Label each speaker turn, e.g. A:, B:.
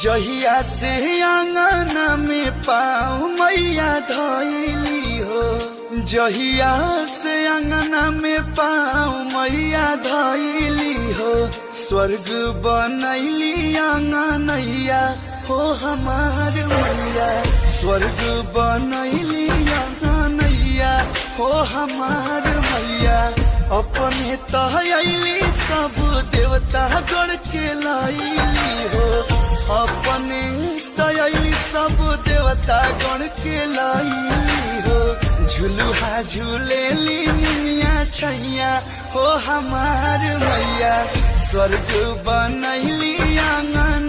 A: जहिया से आंगना में पाँव मैया धइली हो, जहिया से आंगना में पाँव मैया धइली हो, स्वर्ग बनैली आंगनैया हो हमार मैया, स्वर्ग बनैली आंगनैया हो हमार मैया। अपने तहली सब देवता गण के लैली हो, अपने तयली सब देवता गण के लाई हो, झुलुहा झूलेली निमिया छैया हो हमार मैया, स्वर्ग बनैली आंगन